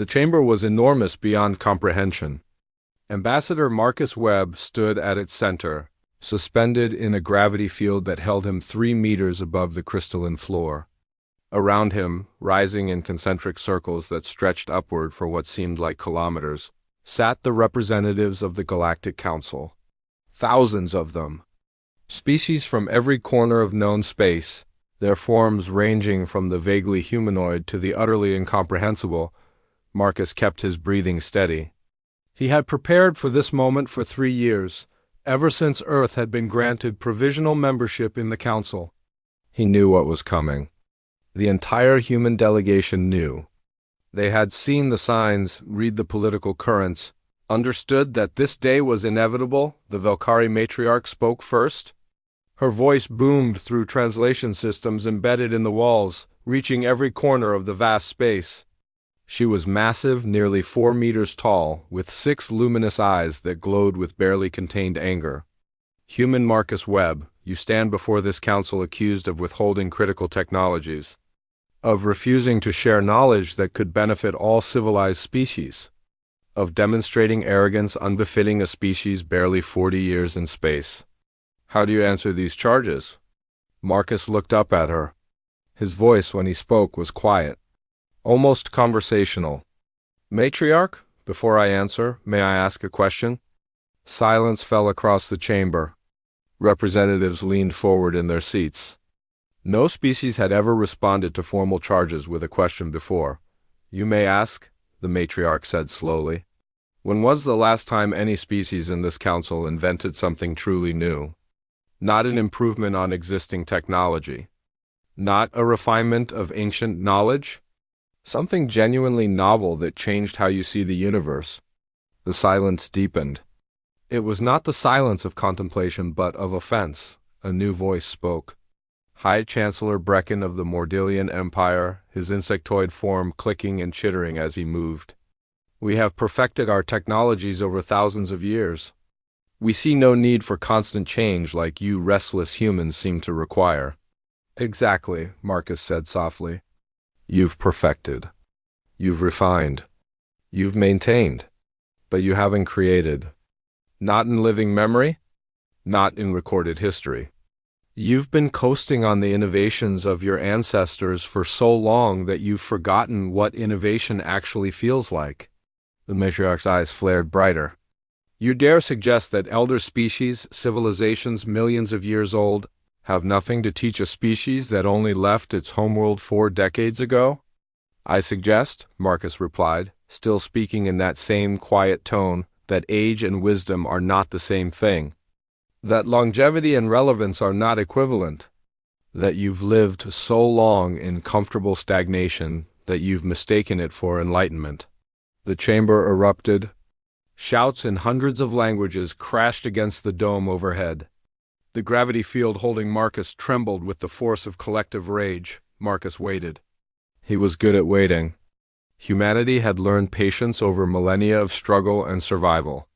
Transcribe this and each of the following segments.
The chamber was enormous beyond comprehension. Ambassador Marcus Webb stood at its center, suspended in a gravity field that held him 3 meters above the crystalline floor. Around him, rising in concentric circles that stretched upward for what seemed like kilometers, sat the representatives of the Galactic Council. Thousands of them. Species from every corner of known space, their forms ranging from the vaguely humanoid to the utterly incomprehensible. Marcus kept his breathing steady. He had prepared for this moment for 3 years, ever since Earth had been granted provisional membership in the Council. He knew what was coming. The entire human delegation knew. They had seen the signs, read the political currents, understood that this day was inevitable. The Valkyrie matriarch spoke first. Her voice boomed through translation systems embedded in the walls, reaching every corner of the vast space. She was massive, nearly 4 meters tall, with 6 luminous eyes that glowed with barely contained anger. Human Marcus Webb, you stand before this council accused of withholding critical technologies, of refusing to share knowledge that could benefit all civilized species, of demonstrating arrogance unbefitting a species barely 40 years in space. How do you answer these charges? Marcus looked up at her. His voice, when he spoke, was quiet, almost conversational. Matriarch, before I answer, may I ask a question? Silence fell across the chamber. Representatives leaned forward in their seats. No species had ever responded to formal charges with a question before. You may ask, the matriarch said slowly. When was the last time any species in this council invented something truly new? Not an improvement on existing technology. Not a refinement of ancient knowledge. Something genuinely novel that changed how you see the universe. The silence deepened. It was not the silence of contemplation but of offense. A new voice spoke. High Chancellor Brecken of the Mordillian Empire, his insectoid form clicking and chittering as he moved. We have perfected our technologies over thousands of years. We see no need for constant change like you restless humans seem to require. Exactly, Marcus said softly. You've perfected. You've refined. You've maintained. But you haven't created. Not in living memory. Not in recorded history. You've been coasting on the innovations of your ancestors for so long that you've forgotten what innovation actually feels like. The matriarch's eyes flared brighter. You dare suggest that elder species, civilizations millions of years old, have nothing to teach a species that only left its homeworld 4 decades ago? I suggest, Marcus replied, still speaking in that same quiet tone, that age and wisdom are not the same thing. That longevity and relevance are not equivalent. That you've lived so long in comfortable stagnation that you've mistaken it for enlightenment. The chamber erupted. Shouts in hundreds of languages crashed against the dome overhead. The gravity field holding Marcus trembled with the force of collective rage. Marcus waited. He was good at waiting. Humanity had learned patience over millennia of struggle and survival.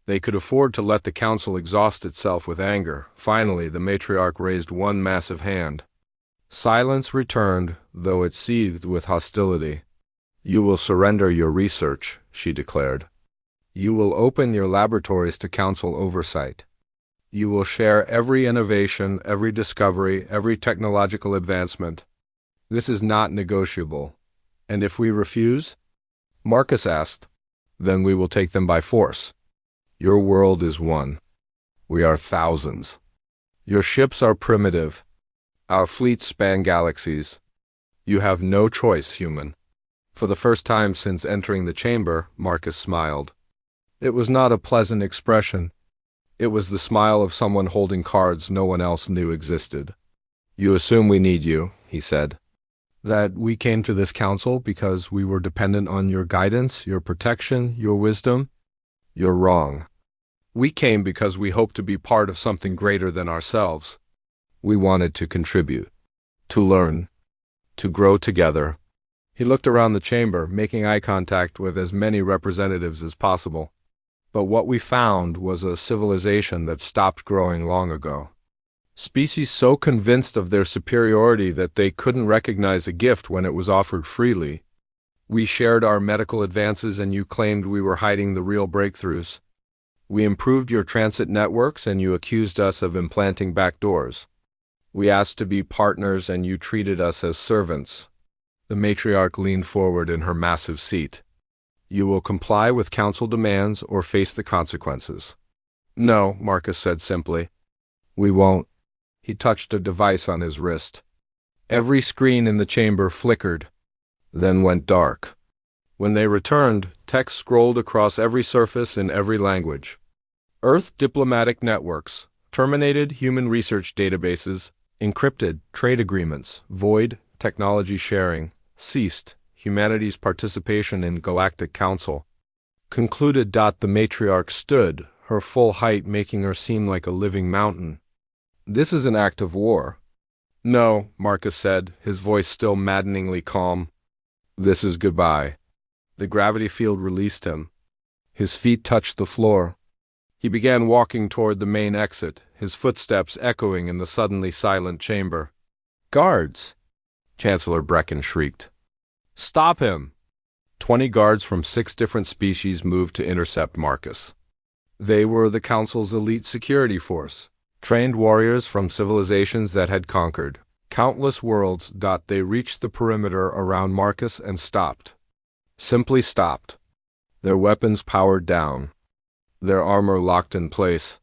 They could afford to let the council exhaust itself with anger. Finally, the matriarch raised one massive hand. Silence returned, though it seethed with hostility. You will surrender your research, she declared. You will open your laboratories to council oversight. You will share every innovation, every discovery, every technological advancement. This is not negotiable. And if we refuse? Marcus asked. Then we will take them by force. Your world is one. We are thousands. Your ships are primitive. Our fleets span galaxies. You have no choice, human. For the first time since entering the chamber, Marcus smiled. It was not a pleasant expression. It was the smile of someone holding cards no one else knew existed. You assume we need you, he said. That we came to this council because we were dependent on your guidance, your protection, your wisdom? You're wrong. We came because we hoped to be part of something greater than ourselves. We wanted to contribute, to learn, to grow together. He looked around the chamber, making eye contact with as many representatives as possible. But what we found was a civilization that stopped growing long ago. Species so convinced of their superiority that they couldn't recognize a gift when it was offered freely. We shared our medical advances and you claimed we were hiding the real breakthroughs. We improved your transit networks and you accused us of implanting backdoors. We asked to be partners and you treated us as servants. The matriarch leaned forward in her massive seat. You will comply with council demands or face the consequences. No, Marcus said simply. We won't. He touched a device on his wrist. Every screen in the chamber flickered, then went dark. When they returned, text scrolled across every surface in every language. Earth diplomatic networks, terminated human research databases, encrypted trade agreements, void technology sharing, ceased humanity's participation in Galactic Council. Concluded. The matriarch stood, her full height making her seem like a living mountain. This is an act of war. No, Marcus said, his voice still maddeningly calm. This is goodbye. The gravity field released him. His feet touched the floor. He began walking toward the main exit, his footsteps echoing in the suddenly silent chamber. Guards! Chancellor Brecken shrieked. Stop him! 20 guards from 6 different species moved to intercept Marcus. They were the Council's elite security force, trained warriors from civilizations that had conquered countless worlds. They reached the perimeter around Marcus and stopped. Simply stopped. Their weapons powered down. Their armor locked in place.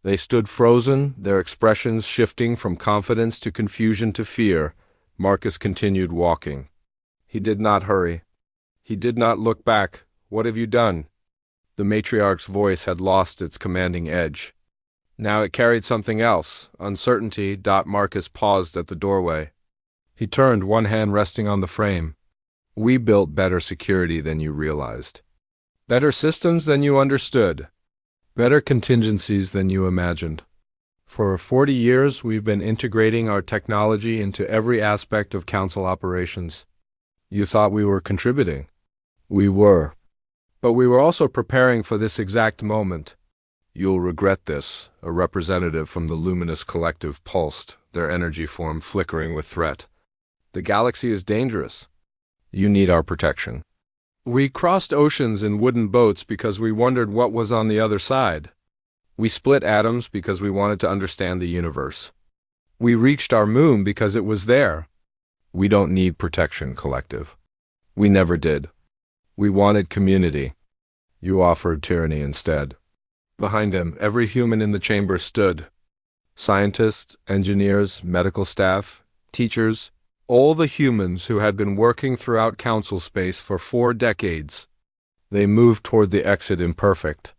They stood frozen, their expressions shifting from confidence to confusion to fear. Marcus continued walking. He did not hurry. He did not look back. What have you done? The matriarch's voice had lost its commanding edge. Now it carried something else, uncertainty. Marcus paused at the doorway. He turned, one hand resting on the frame. We built better security than you realized. Better systems than you understood. Better contingencies than you imagined. For 40 years, we've been integrating our technology into every aspect of Council operations. You thought we were contributing. We were. But we were also preparing for this exact moment. You'll regret this, a representative from the Luminous Collective pulsed, their energy form flickering with threat. The galaxy is dangerous. You need our protection. We crossed oceans in wooden boats because we wondered what was on the other side. We split atoms because we wanted to understand the universe. We reached our moon because it was there. We don't need protection, Collective. We never did. We wanted community. You offered tyranny instead. Behind him, every human in the chamber stood. Scientists, engineers, medical staff, teachers, all the humans who had been working throughout Council space for 4 decades. They moved toward the exit in perfect,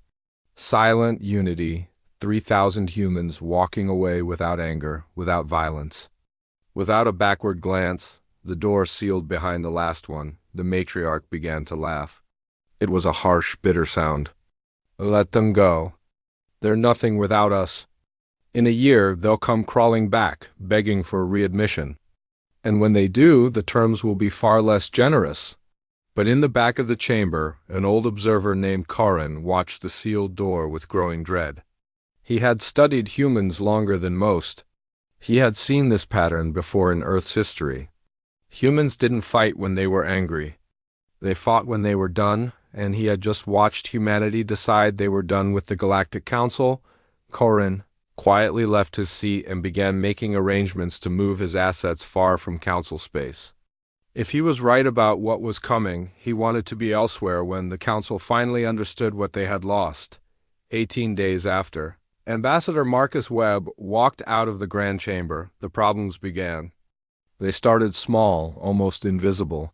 silent unity, 3,000 humans walking away without anger, without violence. Without a backward glance, the door sealed behind the last one. The matriarch began to laugh. It was a harsh, bitter sound. Let them go. They're nothing without us. In a year, they'll come crawling back, begging for readmission. And when they do, the terms will be far less generous. But in the back of the chamber, an old observer named Karin watched the sealed door with growing dread. He had studied humans longer than most. He had seen this pattern before in Earth's history. Humans didn't fight when they were angry. They fought when they were done, and he had just watched humanity decide they were done with the Galactic Council. Karin quietly left his seat and began making arrangements to move his assets far from Council space. If he was right about what was coming, he wanted to be elsewhere when the Council finally understood what they had lost. 18 days after, Ambassador Marcus Webb walked out of the Grand Chamber. The problems began. They started small, almost invisible.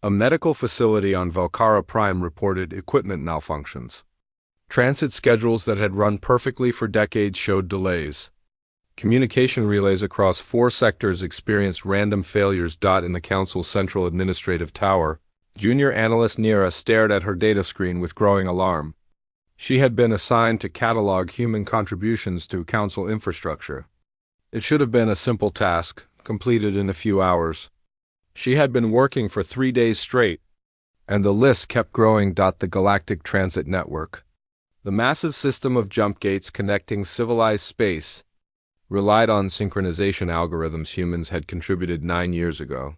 A medical facility on Velcara Prime reported equipment malfunctions. Transit schedules that had run perfectly for decades showed delays. Communication relays across 4 sectors experienced random failures. In the Council's central administrative tower, junior analyst Nira stared at her data screen with growing alarm. She had been assigned to catalog human contributions to Council infrastructure. It should have been a simple task, completed in a few hours. She had been working for 3 days straight, and the list kept growing. The Galactic Transit Network, the massive system of jump gates connecting civilized space, relied on synchronization algorithms humans had contributed 9 years ago.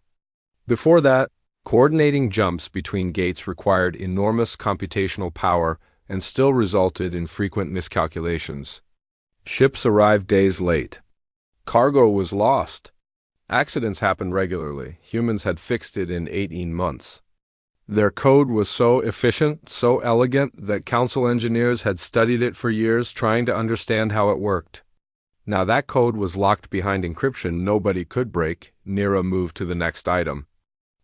Before that, Coordinating jumps between gates required enormous computational power and still resulted in frequent miscalculations. Ships arrived days late. Cargo was lost. Accidents happened regularly. Humans had fixed it in 18 months. Their code was so efficient, so elegant, that Council engineers had studied it for years trying to understand how it worked. Now that code was locked behind encryption nobody could break. Nira moved to the next item.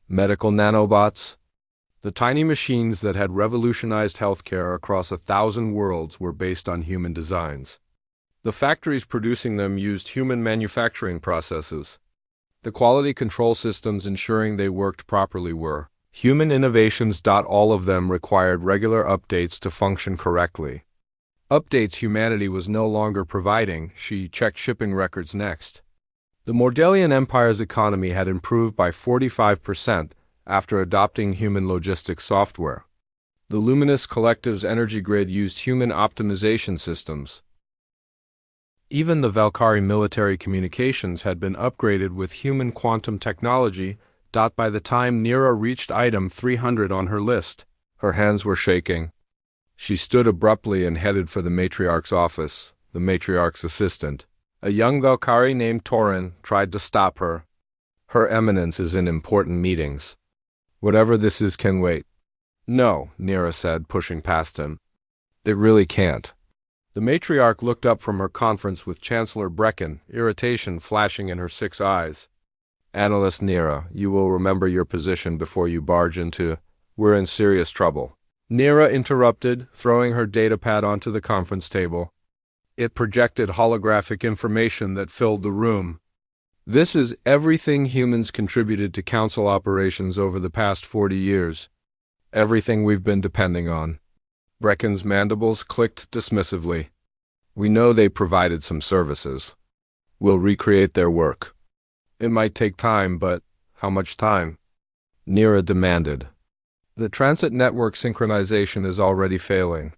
Medical nanobots. The tiny machines that had revolutionized healthcare across 1,000 worlds were based on human designs. The factories producing them used human manufacturing processes. The quality control systems ensuring they worked properly were human innovations. All of them required regular updates to function correctly. Updates humanity was no longer providing. She checked shipping records next. The Mordelian Empire's economy had improved by 45% after adopting human logistics software. The Luminous Collective's energy grid used human optimization systems. Even the Valkyrie military communications had been upgraded with human quantum technology. By the time Nira reached item 300 on her list, her hands were shaking. She stood abruptly and headed for the matriarch's office. The matriarch's assistant, a young Valkyrie named Torin, tried to stop her. Her Eminence is in important meetings. Whatever this is can wait. No, Nira said, pushing past him. It really can't. The matriarch looked up from her conference with Chancellor Brecken, irritation flashing in her 6 eyes. Analyst Nira, you will remember your position before you barge into. We're in serious trouble. Nira interrupted, throwing her datapad onto the conference table. It projected holographic information that filled the room. This is everything humans contributed to Council operations over the past 40 years. Everything we've been depending on. Brecken's mandibles clicked dismissively. We know they provided some services. We'll recreate their work. It might take time, but how much time? Nira demanded. The transit network synchronization is already failing.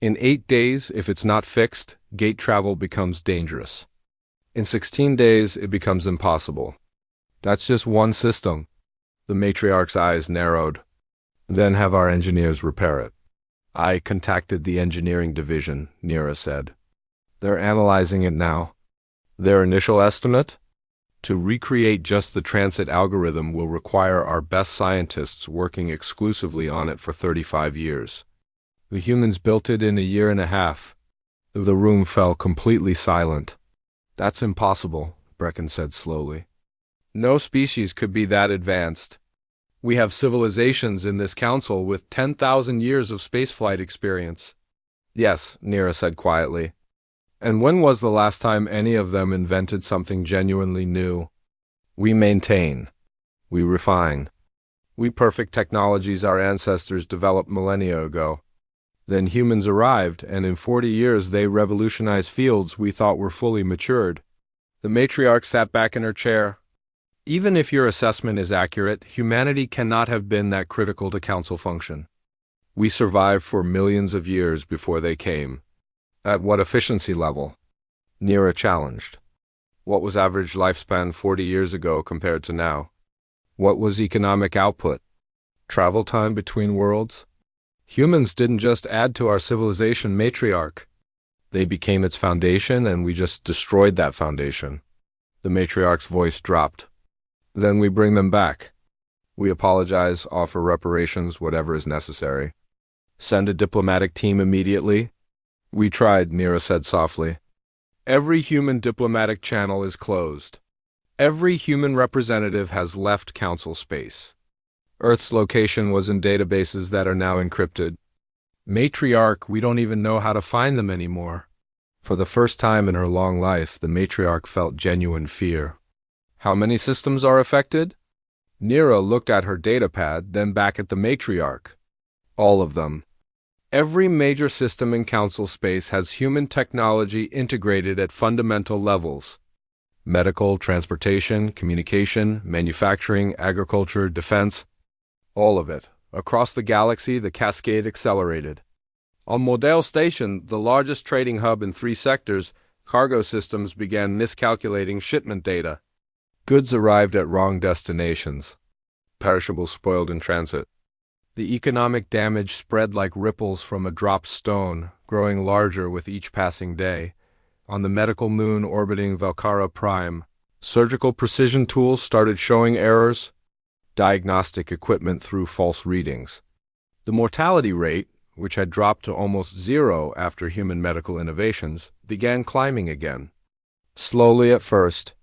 In 8 days, if it's not fixed, gate travel becomes dangerous. In 16 days, it becomes impossible. That's just one system. The matriarch's eyes narrowed. Then have our engineers repair it. I contacted the engineering division, Nira said. They're analyzing it now. Their initial estimate? To recreate just the transit algorithm will require our best scientists working exclusively on it for 35 years. The humans built it in a year and a half. The room fell completely silent. That's impossible, Brecken said slowly. No species could be that advanced. We have civilizations in this council with 10,000 years of spaceflight experience. Yes, Nira said quietly. And when was the last time any of them invented something genuinely new? We maintain. We refine. We perfect technologies our ancestors developed millennia ago. Then humans arrived, and in 40 years they revolutionized fields we thought were fully matured. The matriarch sat back in her chair. Even if your assessment is accurate, humanity cannot have been that critical to council function. We survived for millions of years before they came. At what efficiency level? Nira challenged. What was average lifespan 40 years ago compared to now? What was economic output? Travel time between worlds? Humans didn't just add to our civilization matriarch. They became its foundation, and we just destroyed that foundation. The matriarch's voice dropped. Then we bring them back. We apologize, offer reparations, whatever is necessary. Send a diplomatic team immediately. We tried, Nira said softly. Every human diplomatic channel is closed. Every human representative has left council space. Earth's location was in databases that are now encrypted. Matriarch, we don't even know how to find them anymore. For the first time in her long life, the matriarch felt genuine fear. How many systems are affected? Nira looked at her datapad, then back at the matriarch. All of them. Every major system in council space has human technology integrated at fundamental levels. Medical, transportation, communication, manufacturing, agriculture, defense. All of it. Across the galaxy, the cascade accelerated. On Model Station, the largest trading hub in 3 sectors, cargo systems began miscalculating shipment data. Goods arrived at wrong destinations. perishables spoiled in transit. The economic damage spread like ripples from a dropped stone, growing larger with each passing day. On the medical moon orbiting Valkara Prime, surgical precision tools started showing errors. Diagnostic equipment threw false readings. The mortality rate, which had dropped to almost zero after human medical innovations, began climbing again. Slowly at first,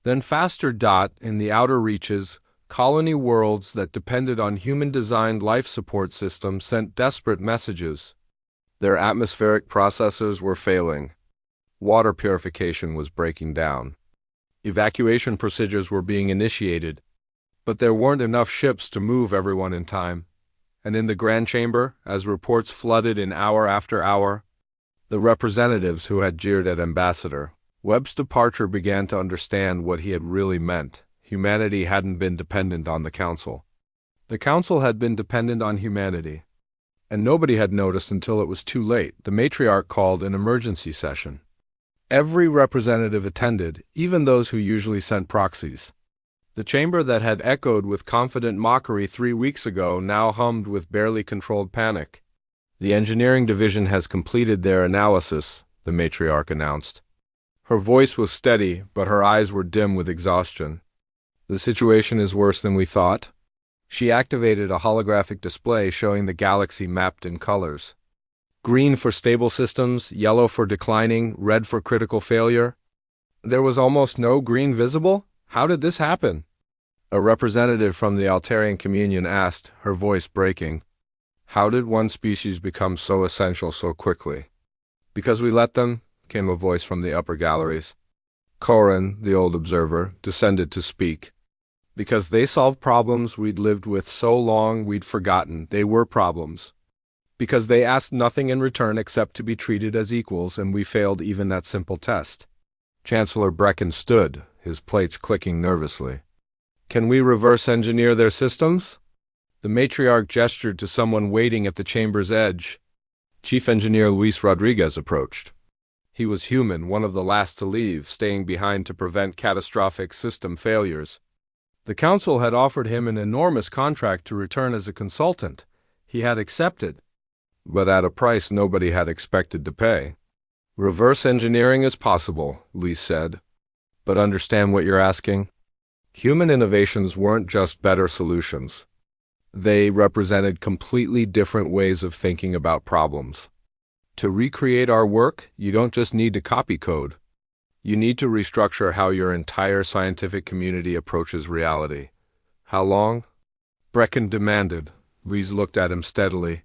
then faster. In the outer reaches, colony worlds that depended on human-designed life support systems sent desperate messages. Their atmospheric processes were failing. Water purification was breaking down. Evacuation procedures were being initiated, but there weren't enough ships to move everyone in time. And in the Grand Chamber, as reports flooded in hour after hour, the representatives who had jeered at Ambassador Webb's departure began to understand what he had really meant. Humanity hadn't been dependent on the Council. The Council had been dependent on humanity. And nobody had noticed until it was too late. The matriarch called an emergency session. Every representative attended, even those who usually sent proxies. The chamber that had echoed with confident mockery 3 weeks ago now hummed with barely controlled panic. The engineering division has completed their analysis, the matriarch announced. Her voice was steady, but her eyes were dim with exhaustion. The situation is worse than we thought. She activated a holographic display showing the galaxy mapped in colors. Green for stable systems, yellow for declining, red for critical failure. There was almost no green visible? How did this happen? A representative from the Altarian Communion asked, her voice breaking. How did one species become so essential so quickly? Because we let them, came a voice from the upper galleries. Korin, the old observer, descended to speak. Because they solved problems we'd lived with so long we'd forgotten they were problems. Because they asked nothing in return except to be treated as equals, and we failed even that simple test. Chancellor Brecken stood, his plates clicking nervously. Can we reverse engineer their systems? The matriarch gestured to someone waiting at the chamber's edge. Chief Engineer Luis Rodriguez approached. He was human, one of the last to leave, staying behind to prevent catastrophic system failures. The Council had offered him an enormous contract to return as a consultant. He had accepted, but at a price nobody had expected to pay. Reverse engineering is possible, Luis said. But understand what you're asking? Human innovations weren't just better solutions. They represented completely different ways of thinking about problems. To recreate our work, you don't just need to copy code. You need to restructure how your entire scientific community approaches reality. How long? Brecken demanded. Luis looked at him steadily.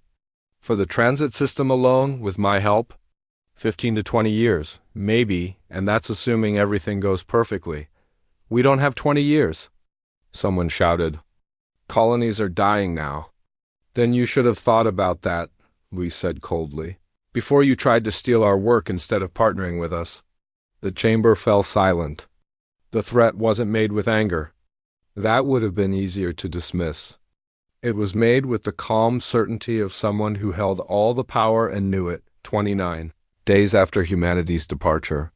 For the transit system alone, with my help, 15 to 20 years, maybe, and that's assuming everything goes perfectly. We don't have 20 years. Someone shouted. Colonies are dying now. Then you should have thought about that, Luis said coldly, before you tried to steal our work instead of partnering with us. The chamber fell silent. The threat wasn't made with anger. That would have been easier to dismiss. It was made with the calm certainty of someone who held all the power and knew it. 29 days after humanity's departure,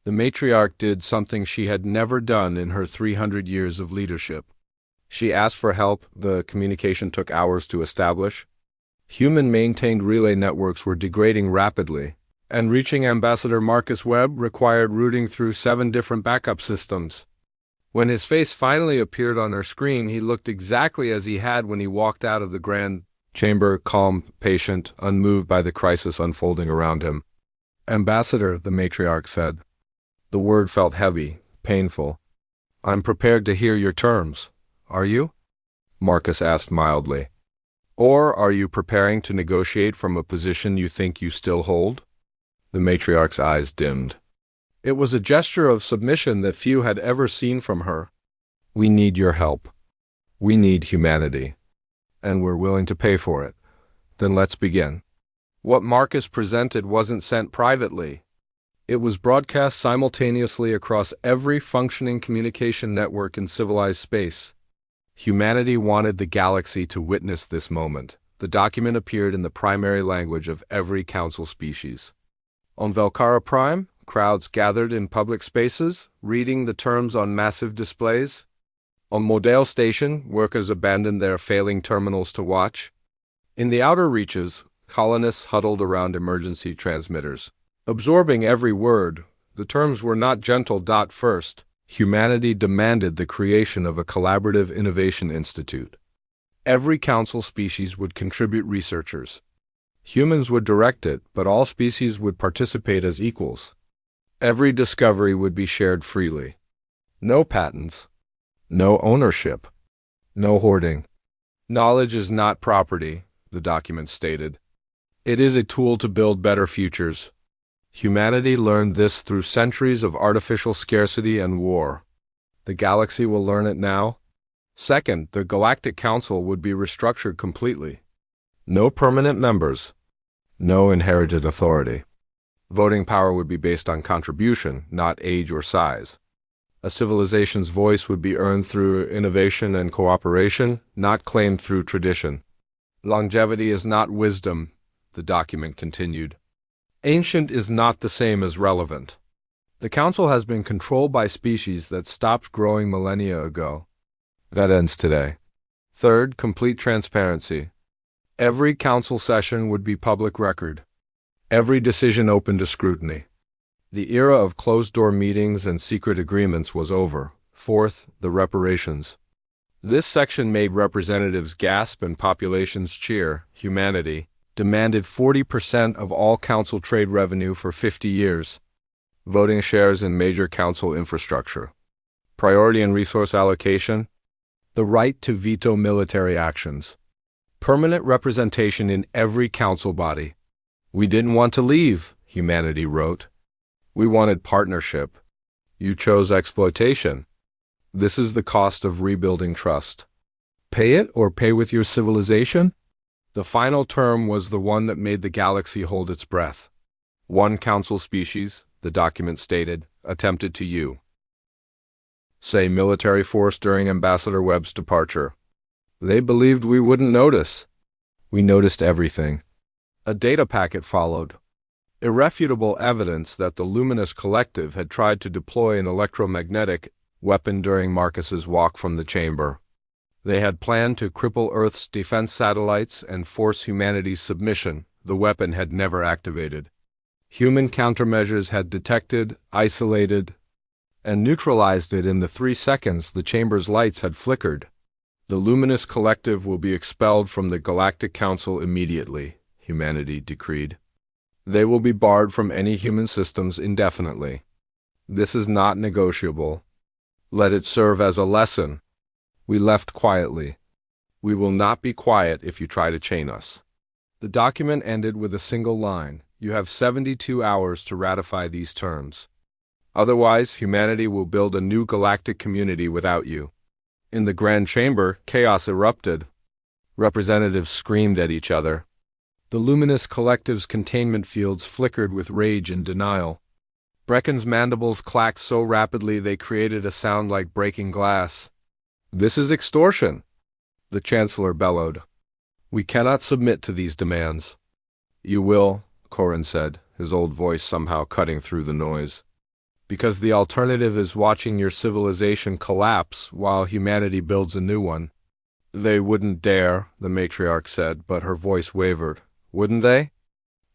the matriarch did something she had never done in her 300 years of leadership. She asked for help the communication took hours to establish. Human-maintained relay networks were degrading rapidly, and reaching Ambassador Marcus Webb required routing through 7 different backup systems. When his face finally appeared on her screen, he looked exactly as he had when he walked out of the Grand Chamber, calm, patient, unmoved by the crisis unfolding around him. Ambassador, the matriarch said. The word felt heavy, painful. I'm prepared to hear your terms. Are you? Marcus asked mildly. Or are you preparing to negotiate from a position you think you still hold? The matriarch's eyes dimmed. It was a gesture of submission that few had ever seen from her. We need your help. We need humanity. And we're willing to pay for it. Then let's begin. What Marcus presented wasn't sent privately. It was broadcast simultaneously across every functioning communication network in civilized space. Humanity wanted the galaxy to witness this moment. The document appeared in the primary language of every council species. On Valkara Prime, crowds gathered in public spaces, reading the terms on massive displays. On Modale Station, workers abandoned their failing terminals to watch. In the outer reaches, colonists huddled around emergency transmitters. Absorbing every word, the terms were not gentle. First, humanity demanded the creation of a collaborative innovation institute. Every council species would contribute researchers. Humans would direct it, but all species would participate as equals. Every discovery would be shared freely. No patents. No ownership. No hoarding. Knowledge is not property, the document stated. It is a tool to build better futures. Humanity learned this through centuries of artificial scarcity and war. The galaxy will learn it now. Second, the Galactic Council would be restructured completely. No permanent members. No inherited authority. Voting power would be based on contribution, not age or size. A civilization's voice would be earned through innovation and cooperation, not claimed through tradition. Longevity is not wisdom, the document continued. Ancient is not the same as relevant. The Council has been controlled by species that stopped growing millennia ago. That ends today. Third, complete transparency. Every Council session would be public record. Every decision open to scrutiny. The era of closed-door meetings and secret agreements was over. Fourth, the reparations. This section made representatives gasp and populations cheer. Humanity demanded 40% of all Council trade revenue for 50 years. Voting shares in major Council infrastructure. Priority and resource allocation. The right to veto military actions. Permanent representation in every Council body. We didn't want to leave, humanity wrote. We wanted partnership. You chose exploitation. This is the cost of rebuilding trust. Pay it or pay with your civilization? The final term was the one that made the galaxy hold its breath. One Council species, the document stated, attempted to say military force during Ambassador Webb's departure. They believed we wouldn't notice. We noticed everything. A data packet followed. Irrefutable evidence that the Luminous Collective had tried to deploy an electromagnetic weapon during Marcus's walk from the chamber. They had planned to cripple Earth's defense satellites and force humanity's submission. The weapon had never activated. Human countermeasures had detected, isolated, and neutralized it in the 3 seconds the chamber's lights had flickered. The Luminous Collective will be expelled from the Galactic Council immediately, humanity decreed. They will be barred from any human systems indefinitely. This is not negotiable. Let it serve as a lesson. We left quietly. We will not be quiet if you try to chain us. The document ended with a single line. You have 72 hours to ratify these terms. Otherwise, humanity will build a new galactic community without you. In the Grand Chamber, chaos erupted. Representatives screamed at each other. The Luminous Collective's containment fields flickered with rage and denial. Brecken's mandibles clacked so rapidly they created a sound like breaking glass. This is extortion, the Chancellor bellowed. We cannot submit to these demands. You will, Corin said, his old voice somehow cutting through the noise. Because the alternative is watching your civilization collapse while humanity builds a new one. They wouldn't dare, the matriarch said, but her voice wavered. Wouldn't they?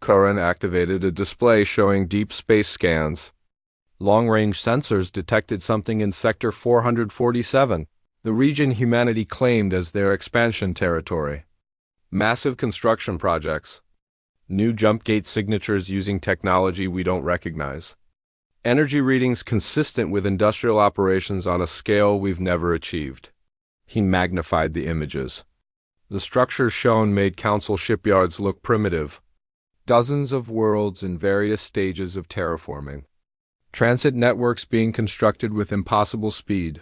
Corin activated a display showing deep space scans. Long-range sensors detected something in Sector 447, the region humanity claimed as their expansion territory. Massive construction projects. New jump gate signatures using technology we don't recognize. Energy readings consistent with industrial operations on a scale we've never achieved. He magnified the images. The structures shown made Council shipyards look primitive. Dozens of worlds in various stages of terraforming. Transit networks being constructed with impossible speed.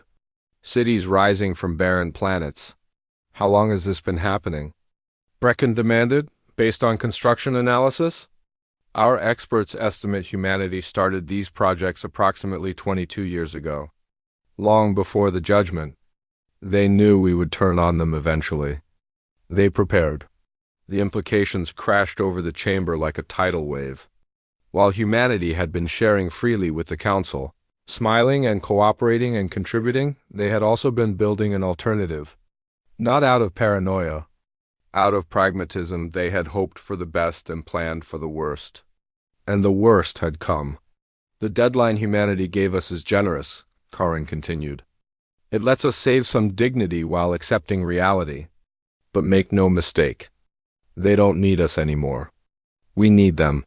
Cities rising from barren planets. How long has this been happening? Brecken demanded, based on construction analysis? Our experts estimate humanity started these projects approximately 22 years ago. Long before the judgment. They knew we would turn on them eventually. They prepared. The implications crashed over the chamber like a tidal wave. While humanity had been sharing freely with the Council, Smiling and cooperating and contributing, they had also been building an alternative. Not out of paranoia. Out of pragmatism, they had hoped for the best and planned for the worst. And the worst had come. The deadline humanity gave us is generous, Karin continued. It lets us save some dignity while accepting reality. But make no mistake. They don't need us anymore. We need them.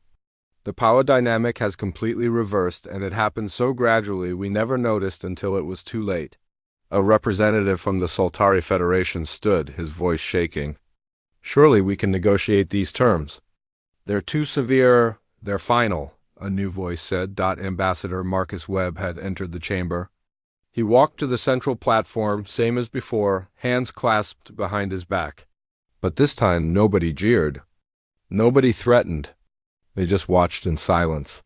The power dynamic has completely reversed, and it happened so gradually we never noticed until it was too late. A representative from the Soltari Federation stood, his voice shaking. Surely we can negotiate these terms. They're too severe, they're final, a new voice said. Ambassador Marcus Webb had entered the chamber. He walked to the central platform, same as before, hands clasped behind his back. But this time nobody jeered. Nobody threatened. They just watched in silence.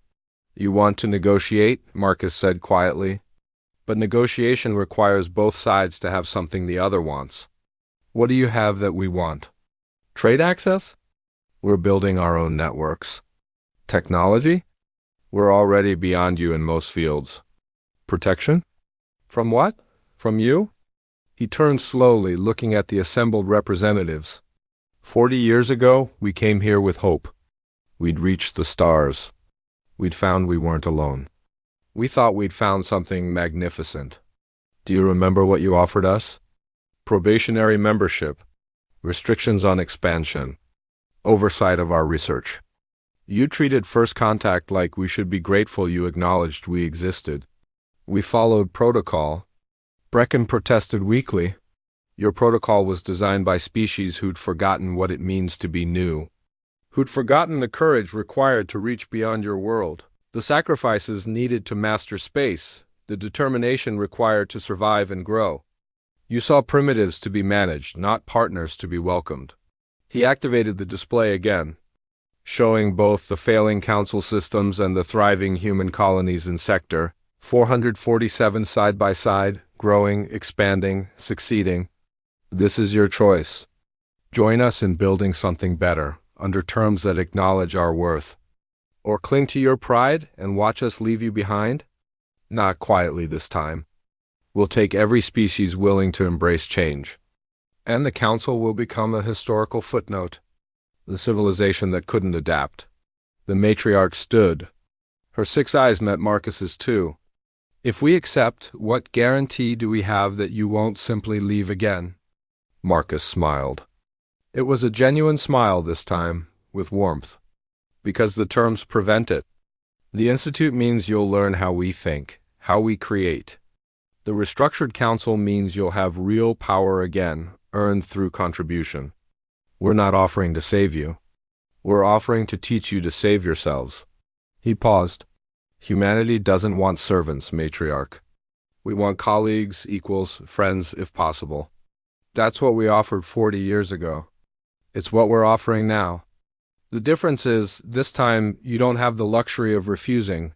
You want to negotiate? Marcus said quietly. But negotiation requires both sides to have something the other wants. What do you have that we want? Trade access? We're building our own networks. Technology? We're already beyond you in most fields. Protection? From what? From you? He turned slowly, looking at the assembled representatives. 40 years ago, we came here with hope. We'd reached the stars. We'd found we weren't alone. We thought we'd found something magnificent. Do you remember what you offered us? Probationary membership, restrictions on expansion, oversight of our research. You treated First Contact like we should be grateful you acknowledged we existed. We followed protocol. Brecken protested weakly. Your protocol was designed by species who'd forgotten what it means to be new, who'd forgotten the courage required to reach beyond your world, the sacrifices needed to master space, the determination required to survive and grow. You saw primitives to be managed, not partners to be welcomed. He activated the display again, showing both the failing council systems and the thriving human colonies in Sector 447 side by side, growing, expanding, succeeding. This is your choice. Join us in building something better, under terms that acknowledge our worth. Or cling to your pride and watch us leave you behind? Not quietly this time. We'll take every species willing to embrace change. And the Council will become a historical footnote. The civilization that couldn't adapt. The matriarch stood. Her 6 eyes met Marcus's too. If we accept, what guarantee do we have that you won't simply leave again? Marcus smiled. It was a genuine smile this time, with warmth. Because the terms prevent it. The Institute means you'll learn how we think, how we create. The restructured council means you'll have real power again, earned through contribution. We're not offering to save you. We're offering to teach you to save yourselves. He paused. Humanity doesn't want servants, matriarch. We want colleagues, equals, friends, if possible. That's what we offered 40 years ago. It's what we're offering now. The difference is, this time, you don't have the luxury of refusing.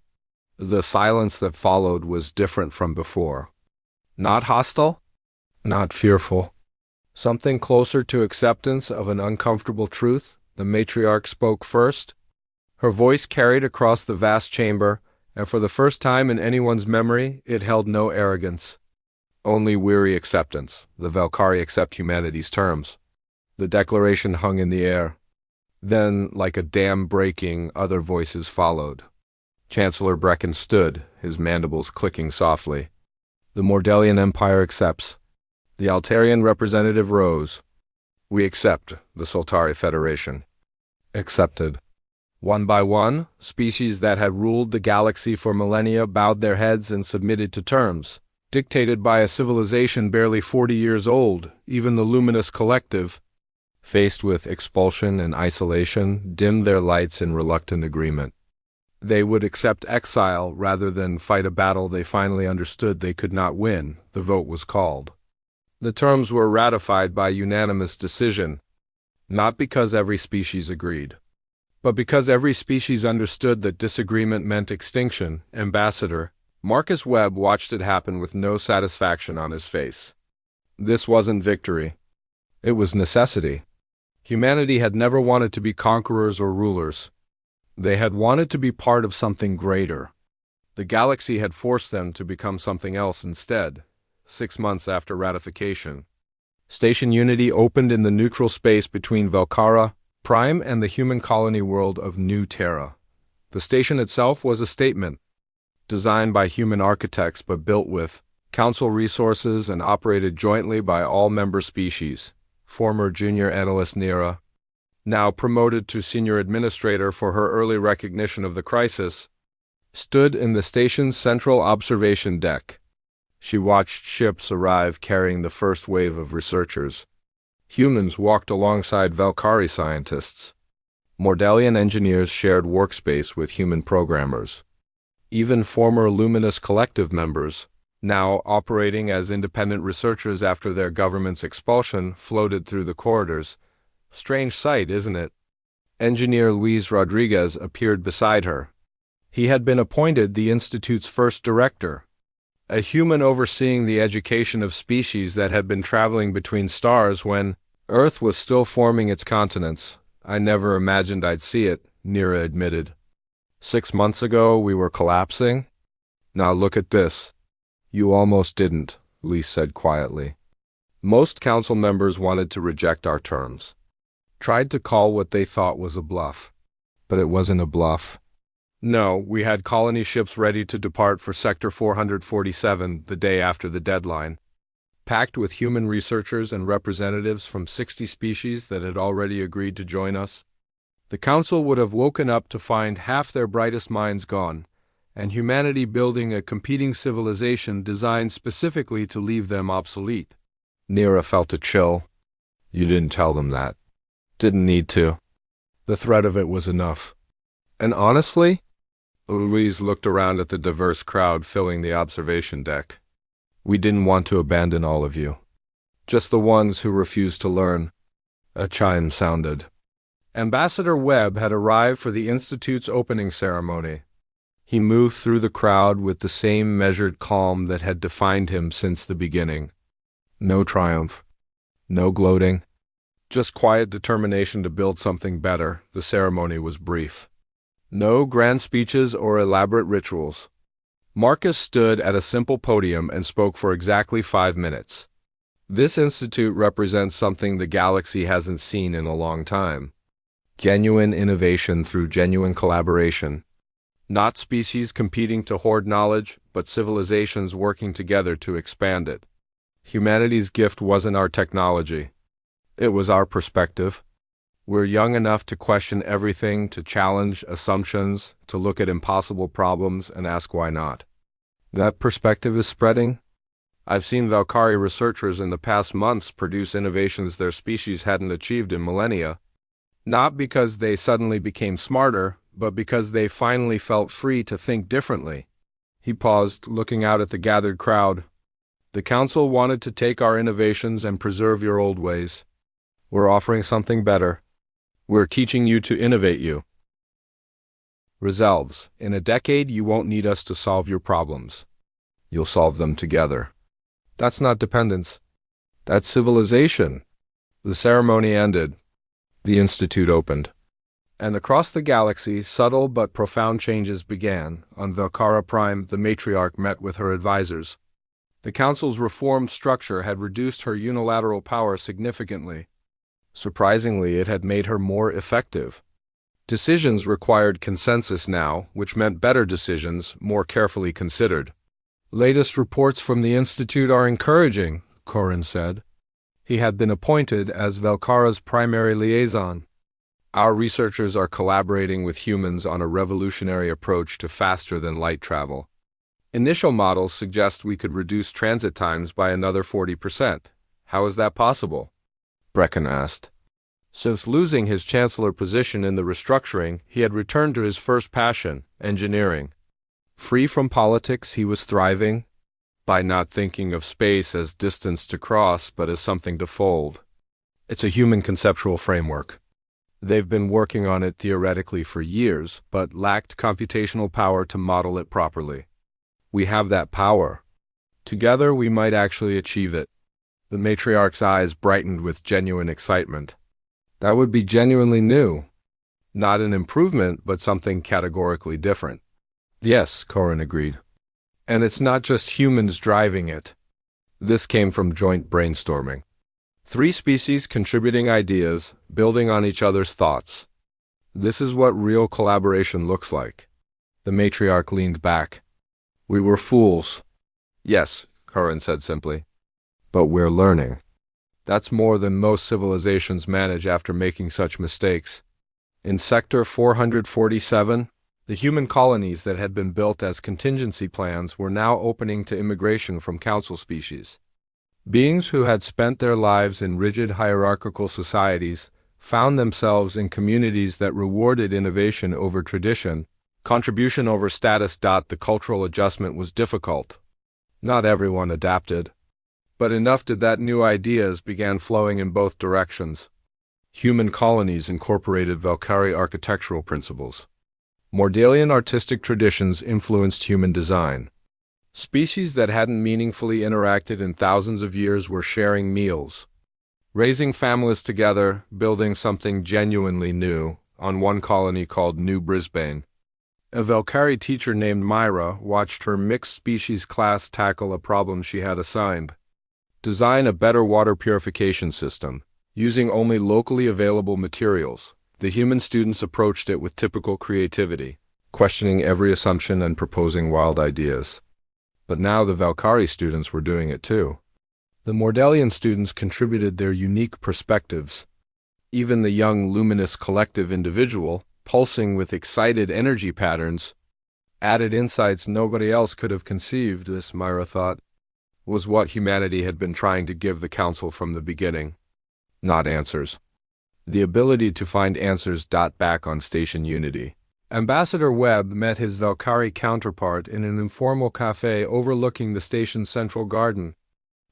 The silence that followed was different from before. Not hostile? Not fearful. Something closer to acceptance of an uncomfortable truth. The matriarch spoke first. Her voice carried across the vast chamber, and for the first time in anyone's memory, it held no arrogance. Only weary acceptance. The Valkyrie accept humanity's terms. The declaration hung in the air. Then, like a dam breaking, other voices followed. Chancellor Brecken stood, his mandibles clicking softly. The Mordelian Empire accepts. The Altarian representative rose. We accept, the Soltari Federation. Accepted. One by one, species that had ruled the galaxy for millennia bowed their heads and submitted to terms, dictated by a civilization barely 40 years old. Even the luminous collective, faced with expulsion and isolation, dimmed their lights in reluctant agreement. They would accept exile rather than fight a battle they finally understood they could not win. The vote was called. The terms were ratified by unanimous decision, not because every species agreed, but because every species understood that disagreement meant extinction. Ambassador Marcus Webb watched it happen with no satisfaction on his face. This wasn't victory. It was necessity. Humanity had never wanted to be conquerors or rulers. They had wanted to be part of something greater. The galaxy had forced them to become something else instead, 6 months after ratification. Station Unity opened in the neutral space between Velcara Prime and the human colony world of New Terra. The station itself was a statement, designed by human architects but built with Council resources and operated jointly by all member species. Former junior analyst Nira, now promoted to senior administrator for her early recognition of the crisis, stood in the station's central observation deck. She watched ships arrive carrying the first wave of researchers. Humans walked alongside Velcari scientists. Mordelian engineers shared workspace with human programmers. Even former Luminous Collective members, now operating as independent researchers after their government's expulsion, floated through the corridors. Strange sight, isn't it? Engineer Luis Rodriguez appeared beside her. He had been appointed the Institute's first director, a human overseeing the education of species that had been traveling between stars when Earth was still forming its continents. I never imagined I'd see it, Nira admitted. 6 months ago, we were collapsing. Now look at this. You almost didn't, Luis said quietly. Most council members wanted to reject our terms. Tried to call what they thought was a bluff. But it wasn't a bluff. No, we had colony ships ready to depart for Sector 447 the day after the deadline, packed with human researchers and representatives from 60 species that had already agreed to join us. The council would have woken up to find half their brightest minds gone, and humanity building a competing civilization designed specifically to leave them obsolete. Nira felt a chill. You didn't tell them that. Didn't need to. The threat of it was enough. And honestly, Louise looked around at the diverse crowd filling the observation deck. We didn't want to abandon all of you. Just the ones who refused to learn. A chime sounded. Ambassador Webb had arrived for the Institute's opening ceremony. He moved through the crowd with the same measured calm that had defined him since the beginning. No triumph. No gloating. Just quiet determination to build something better. The ceremony was brief. No grand speeches or elaborate rituals. Marcus stood at a simple podium and spoke for exactly 5 minutes. This institute represents something the galaxy hasn't seen in a long time. Genuine innovation through genuine collaboration. Not species competing to hoard knowledge, but civilizations working together to expand it. Humanity's gift wasn't our technology. It was our perspective. We're young enough to question everything, to challenge assumptions, to look at impossible problems and ask why not. That perspective is spreading. I've seen Valkyrie researchers in the past months produce innovations their species hadn't achieved in millennia. Not because they suddenly became smarter, but because they finally felt free to think differently. He paused, looking out at the gathered crowd. The council wanted to take our innovations and preserve your old ways. We're offering something better. We're teaching you to innovate you. Resolves. In a decade, you won't need us to solve your problems. You'll solve them together. That's not dependence. That's civilization. The ceremony ended. The Institute opened. And across the galaxy, subtle but profound changes began. On Velcara Prime, the matriarch met with her advisors. The Council's reformed structure had reduced her unilateral power significantly. Surprisingly, it had made her more effective. Decisions required consensus now, which meant better decisions, more carefully considered. Latest reports from the Institute are encouraging, Corin said. He had been appointed as Velcara's primary liaison. Our researchers are collaborating with humans on a revolutionary approach to faster-than-light travel. Initial models suggest we could reduce transit times by another 40%. How is that possible? Brecken asked. Since losing his chancellor position in the restructuring, he had returned to his first passion, engineering. Free from politics, he was thriving, by not thinking of space as distance to cross, but as something to fold. It's a human conceptual framework. They've been working on it theoretically for years, but lacked computational power to model it properly. We have that power. Together, we might actually achieve it. The matriarch's eyes brightened with genuine excitement. That would be genuinely new. Not an improvement, but something categorically different. Yes, Corin agreed. And it's not just humans driving it. This came from joint brainstorming. 3 species contributing ideas, building on each other's thoughts. This is what real collaboration looks like. The matriarch leaned back. We were fools. Yes, Corin said simply. But we're learning. That's more than most civilizations manage after making such mistakes. In Sector 447, the human colonies that had been built as contingency plans were now opening to immigration from council species. Beings who had spent their lives in rigid hierarchical societies found themselves in communities that rewarded innovation over tradition, contribution over status. The cultural adjustment was difficult. Not everyone adapted. But enough did that new ideas began flowing in both directions. Human colonies incorporated Valkyrie architectural principles. Mordalian artistic traditions influenced human design. Species that hadn't meaningfully interacted in thousands of years were sharing meals, raising families together, building something genuinely new, on one colony called New Brisbane. A Valkyrie teacher named Myra watched her mixed-species class tackle a problem she had assigned. Design a better water purification system, using only locally available materials. The human students approached it with typical creativity, questioning every assumption and proposing wild ideas. But now the Valkyrie students were doing it too. The Mordalian students contributed their unique perspectives. Even the young luminous collective individual, pulsing with excited energy patterns, added insights nobody else could have conceived. This, Myra thought, was what humanity had been trying to give the Council from the beginning. Not answers. The ability to find answers. Back on Station Unity, Ambassador Webb met his Valkyrie counterpart in an informal cafe overlooking the station's central garden.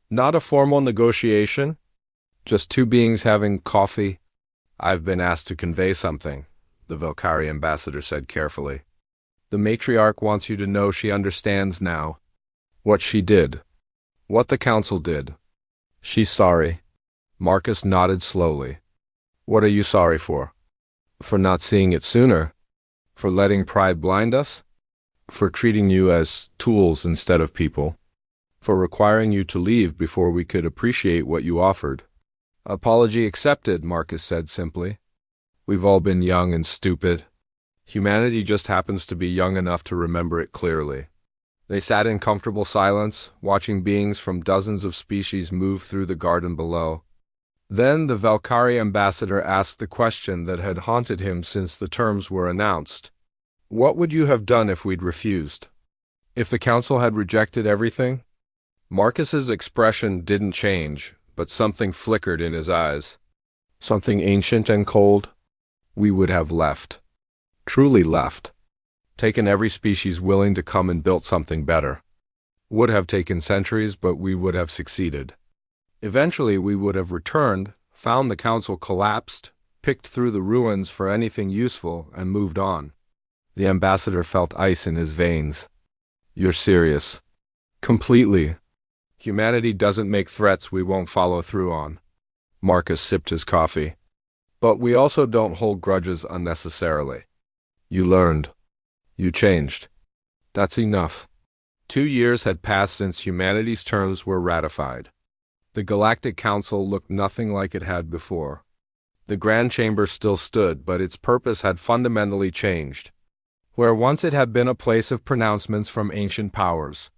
Not a formal negotiation, just 2 beings having coffee. I've been asked to convey something, the Valkyrie ambassador said carefully. The matriarch wants you to know she understands now. What she did. What the Council did. She's sorry. Marcus nodded slowly. What are you sorry for? For not seeing it sooner? For letting pride blind us? For treating you as tools instead of people? For requiring you to leave before we could appreciate what you offered? Apology accepted, Marcus said simply. We've all been young and stupid. Humanity just happens to be young enough to remember it clearly. They sat in comfortable silence, watching beings from dozens of species move through the garden below. Then the Valkyrie ambassador asked the question that had haunted him since the terms were announced. What would you have done if we'd refused? If the Council had rejected everything? Marcus's expression didn't change, but something flickered in his eyes. Something ancient and cold. We would have left. Truly left. Taken every species willing to come and built something better. Would have taken centuries, but we would have succeeded. Eventually we would have returned, found the Council collapsed, picked through the ruins for anything useful, and moved on. The ambassador felt ice in his veins. You're serious? Completely. Humanity doesn't make threats we won't follow through on. Marcus sipped his coffee. But we also don't hold grudges unnecessarily. You learned. You changed. That's enough. 2 years had passed since humanity's terms were ratified. The Galactic Council looked nothing like it had before. The Grand Chamber still stood, but its purpose had fundamentally changed. Where once it had been a place of pronouncements from ancient powers,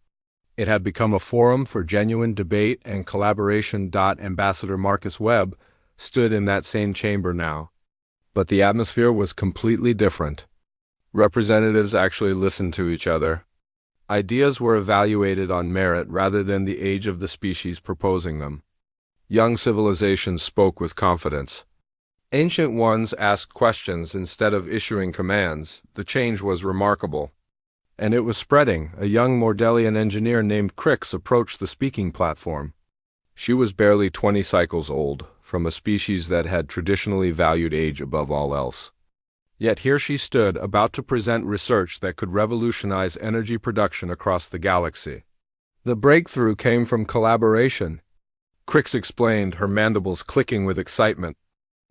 it had become a forum for genuine debate and collaboration. Ambassador Marcus Webb stood in that same chamber now. But the atmosphere was completely different. Representatives actually listened to each other. Ideas were evaluated on merit rather than the age of the species proposing them. Young civilizations spoke with confidence. Ancient ones asked questions instead of issuing commands. The change was remarkable. And it was spreading. A young Mordalian engineer named Crix approached the speaking platform. She was barely 20 cycles old, from a species that had traditionally valued age above all else. Yet here she stood, about to present research that could revolutionize energy production across the galaxy. The breakthrough came from collaboration. Crix explained, her mandibles clicking with excitement.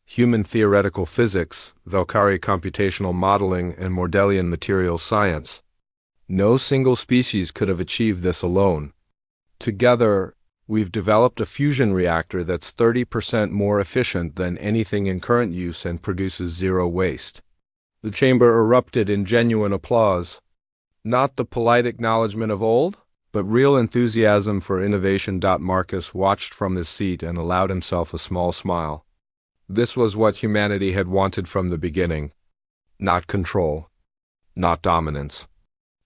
Human theoretical physics, Valkyrie computational modeling, and Mordalian materials science. No single species could have achieved this alone. Together, we've developed a fusion reactor that's 30% more efficient than anything in current use and produces zero waste. The chamber erupted in genuine applause. Not the polite acknowledgement of old, but real enthusiasm for innovation. Marcus watched from his seat and allowed himself a small smile. This was what humanity had wanted from the beginning. Not control, not dominance.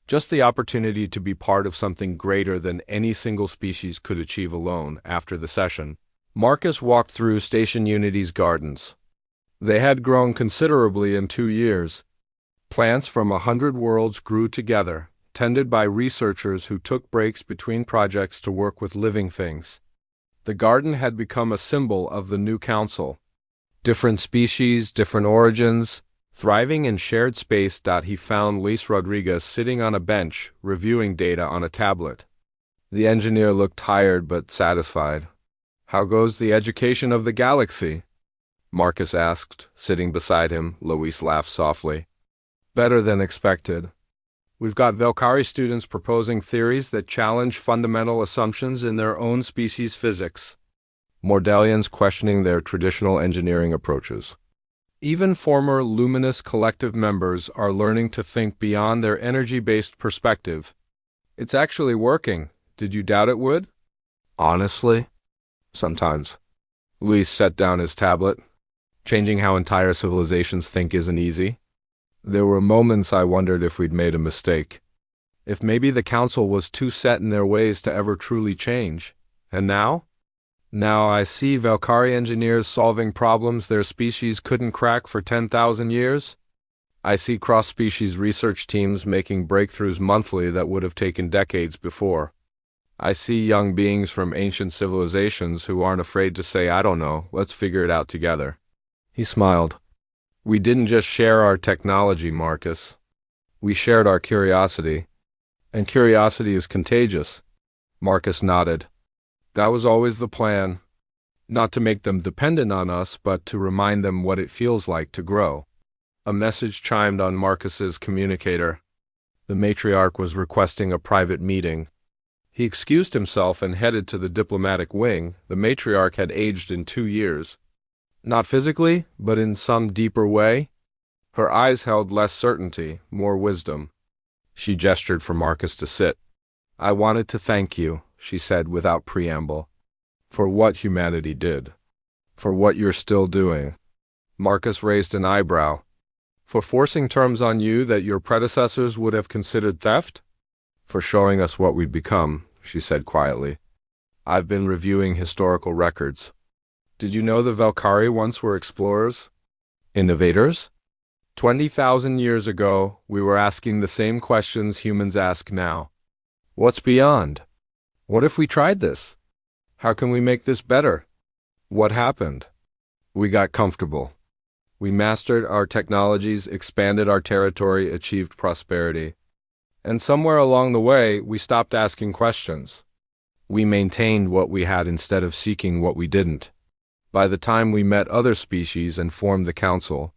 Just the opportunity to be part of something greater than any single species could achieve alone. After the session, Marcus walked through Station Unity's gardens. They had grown considerably in 2 years. Plants from 100 worlds grew together, tended by researchers who took breaks between projects to work with living things. The garden had become a symbol of the new council. Different species, different origins, thriving in shared space. He found Luis Rodriguez sitting on a bench, reviewing data on a tablet. The engineer looked tired but satisfied. "How goes the education of the galaxy?" Marcus asked, sitting beside him. Luis laughed softly. "Better than expected. We've got Valkyrie students proposing theories that challenge fundamental assumptions in their own species' physics. Mordelians questioning their traditional engineering approaches. Even former Luminous Collective members are learning to think beyond their energy-based perspective. It's actually working. Did you doubt it would?" "Honestly, sometimes." Luis set down his tablet. "Changing how entire civilizations think isn't easy. There were moments I wondered if we'd made a mistake. If maybe the council was too set in their ways to ever truly change. And now? Now I see Valkyrie engineers solving problems their species couldn't crack for 10,000 years. I see cross-species research teams making breakthroughs monthly that would have taken decades before. I see young beings from ancient civilizations who aren't afraid to say, 'I don't know, let's figure it out together.'" He smiled. "We didn't just share our technology, Marcus. We shared our curiosity. And curiosity is contagious." Marcus nodded. "That was always the plan. Not to make them dependent on us, but to remind them what it feels like to grow." A message chimed on Marcus's communicator. The matriarch was requesting a private meeting. He excused himself and headed to the diplomatic wing. The matriarch had aged in 2 years. Not physically, but in some deeper way. Her eyes held less certainty, more wisdom. She gestured for Marcus to sit. "I wanted to thank you," she said without preamble, "for what humanity did. For what you're still doing." Marcus raised an eyebrow. "For forcing terms on you that your predecessors would have considered theft?" "For showing us what we'd become," she said quietly. "I've been reviewing historical records. Did you know the Valkyrie once were explorers? Innovators? 20,000 years ago, we were asking the same questions humans ask now. What's beyond? What if we tried this? How can we make this better? What happened? We got comfortable. We mastered our technologies, expanded our territory, achieved prosperity. And somewhere along the way, we stopped asking questions. We maintained what we had instead of seeking what we didn't. By the time we met other species and formed the council,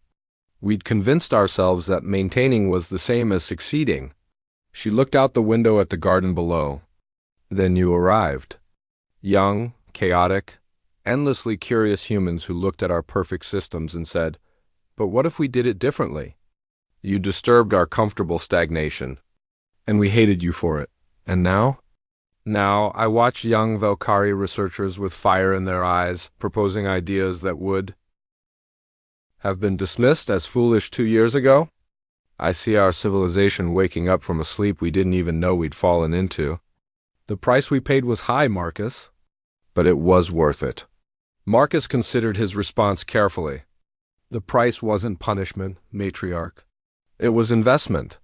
we'd convinced ourselves that maintaining was the same as succeeding." She looked out the window at the garden below. "Then you arrived. Young, chaotic, endlessly curious humans who looked at our perfect systems and said, 'But what if we did it differently?' You disturbed our comfortable stagnation, and we hated you for it. And now? Now, I watch young Valkyrie researchers with fire in their eyes, proposing ideas that would have been dismissed as foolish 2 years ago. I see our civilization waking up from a sleep we didn't even know we'd fallen into. The price we paid was high, Marcus, but it was worth it." Marcus considered his response carefully. "The price wasn't punishment, matriarch. It was investment.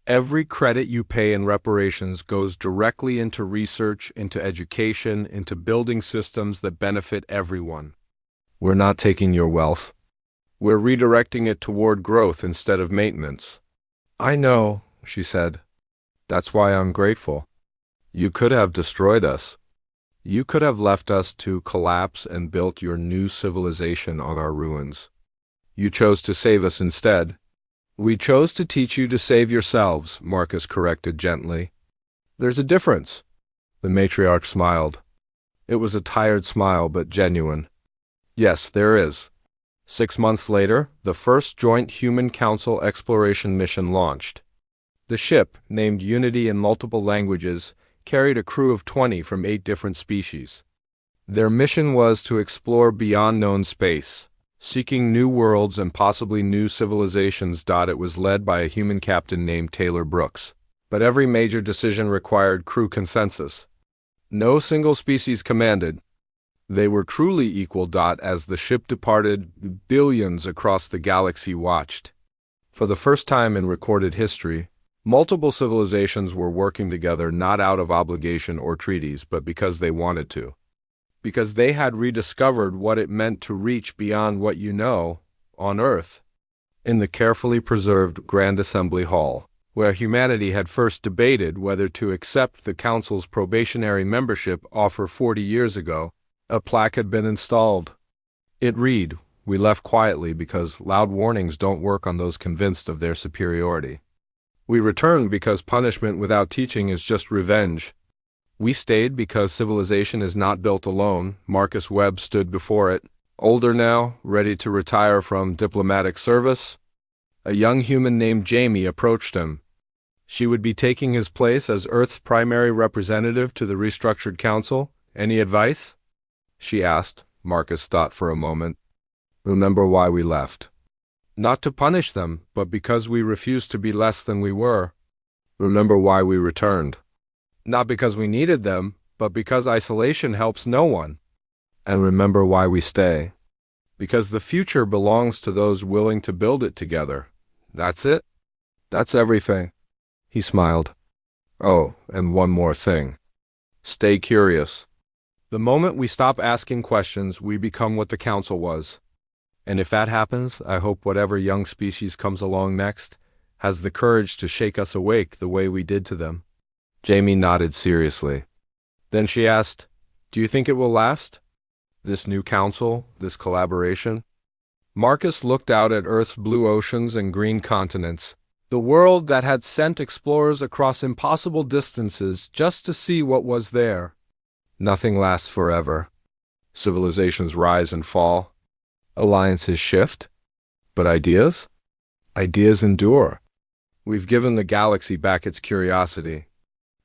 Every credit you pay in reparations goes directly into research, into education, into building systems that benefit everyone. We're not taking your wealth. We're redirecting it toward growth instead of maintenance." "I know," she said. "That's why I'm grateful. You could have destroyed us. You could have left us to collapse and built your new civilization on our ruins. You chose to save us instead. We chose to teach you to save yourselves, Marcus corrected gently. There's a difference. The matriarch smiled. It was a tired smile, but genuine. Yes, there is. 6 months later, the first joint Human Council exploration mission launched. The ship, named Unity in multiple languages, carried a crew of 20 from 8 different species. Their mission was to explore beyond known space, seeking new worlds and possibly new civilizations. It was led by a human captain named Taylor Brooks. But every major decision required crew consensus. No single species commanded. They were truly equal. As the ship departed, billions across the galaxy watched. For the first time in recorded history, multiple civilizations were working together not out of obligation or treaties, but because they wanted to. Because they had rediscovered what it meant to reach beyond what you know on Earth. In the carefully preserved Grand Assembly Hall, where humanity had first debated whether to accept the Council's probationary membership offer 40 years ago, a plaque had been installed. It read, "We left quietly because loud warnings don't work on those convinced of their superiority. We returned because punishment without teaching is just revenge. We stayed because civilization is not built alone." Marcus Webb stood before it, older now, ready to retire from diplomatic service. A young human named Jamie approached him. She would be taking his place as Earth's primary representative to the restructured council. Any advice? She asked. Marcus thought for a moment. Remember why we left. Not to punish them, but because we refused to be less than we were. Remember why we returned. Not because we needed them, but because isolation helps no one. And remember why we stay. Because the future belongs to those willing to build it together. That's it? That's everything. He smiled. Oh, and one more thing. Stay curious. The moment we stop asking questions, we become what the council was. And if that happens, I hope whatever young species comes along next has the courage to shake us awake the way we did to them. Jamie nodded seriously. Then she asked, "Do you think it will last? This new council, this collaboration?" Marcus looked out at Earth's blue oceans and green continents, the world that had sent explorers across impossible distances just to see what was there. Nothing lasts forever. Civilizations rise and fall. Alliances shift. But ideas? Ideas endure. We've given the galaxy back its curiosity.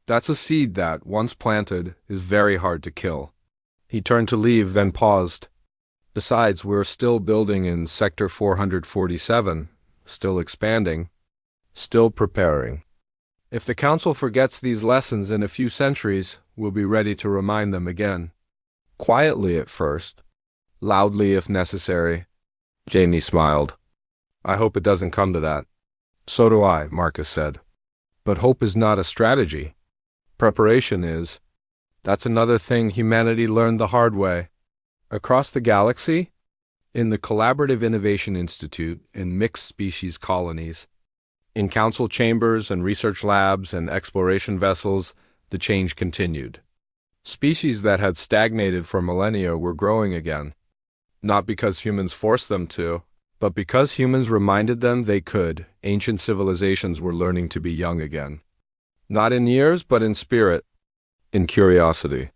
That's a seed that, once planted, is very hard to kill. He turned to leave, then paused. Besides, we're still building in Sector 447, still expanding, still preparing. If the Council forgets these lessons in a few centuries, we'll be ready to remind them again. Quietly at first, loudly if necessary. Jamie smiled. I hope it doesn't come to that. So do I, Marcus said. But hope is not a strategy. Preparation is. That's another thing humanity learned the hard way. Across the galaxy, in the Collaborative Innovation Institute, in mixed species colonies, in council chambers and research labs and exploration vessels, the change continued. Species that had stagnated for millennia were growing again. Not because humans forced them to, but because humans reminded them they could. Ancient civilizations were learning to be young again. Not in years, but in spirit, in curiosity,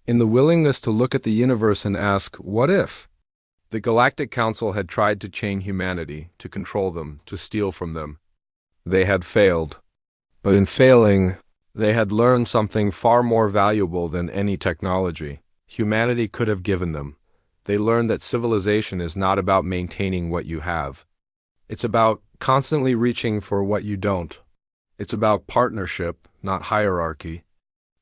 in the willingness to look at the universe and ask, what if? The Galactic Council had tried to chain humanity, to control them, to steal from them. They had failed. But in failing, they had learned something far more valuable than any technology humanity could have given them. They learned that civilization is not about maintaining what you have. It's about constantly reaching for what you don't. It's about partnership, not hierarchy.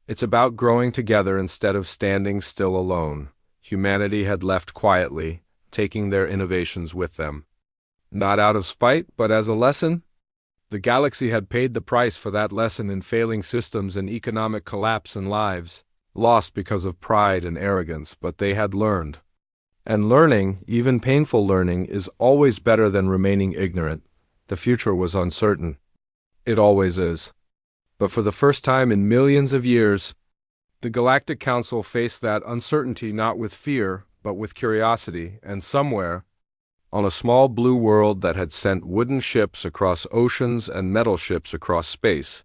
It's about growing together instead of standing still alone. Humanity had left quietly, taking their innovations with them. Not out of spite, but as a lesson. The galaxy had paid the price for that lesson in failing systems and economic collapse and lives, lost because of pride and arrogance, but they had learned. And learning, even painful learning, is always better than remaining ignorant. The future was uncertain. It always is. But for the first time in millions of years, the Galactic Council faced that uncertainty not with fear, but with curiosity, and somewhere, on a small blue world that had sent wooden ships across oceans and metal ships across space.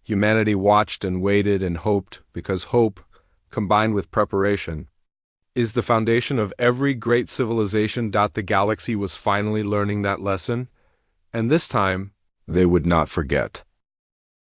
Humanity watched and waited and hoped, because hope, combined with preparation, is the foundation of every great civilization. The galaxy was finally learning that lesson, and this time they would not forget.